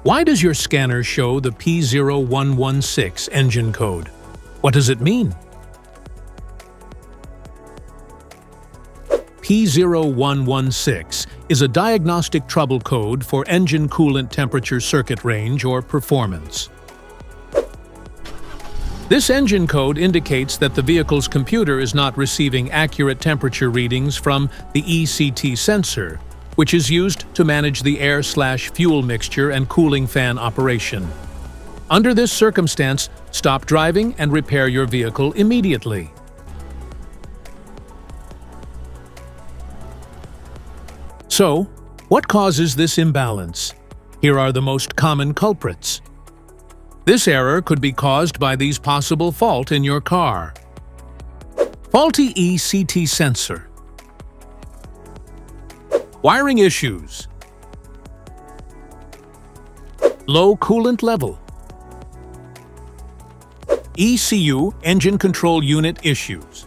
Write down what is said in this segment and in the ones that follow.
Why does your scanner show the P0116 engine code? What does it mean? P0116 is a diagnostic trouble code for engine coolant temperature circuit range or performance. This engine code indicates that the vehicle's computer is not receiving accurate temperature readings from the ECT sensor, which is used to manage the air/fuel mixture and cooling fan operation. Under this circumstance, stop driving and repair your vehicle immediately. So, what causes this imbalance? Here are the most common culprits. This error could be caused by these possible faults in your car. Faulty ECT sensor. Wiring issues. Low coolant level. ECU, engine control unit issues.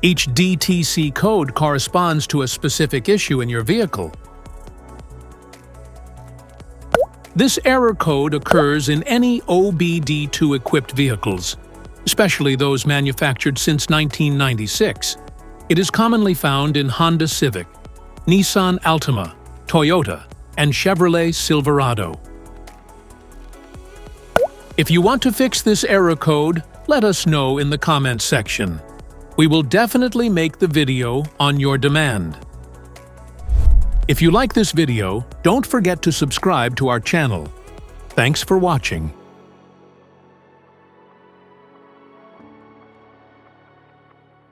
Each DTC code corresponds to a specific issue in your vehicle. This error code occurs in any OBD2-equipped vehicles, especially those manufactured since 1996. It is commonly found in Honda Civic, Nissan Altima, Toyota, and Chevrolet Silverado. If you want to fix this error code, let us know in the comments section. We will definitely make the video on your demand. If you like this video, don't forget to subscribe to our channel. Thanks for watching.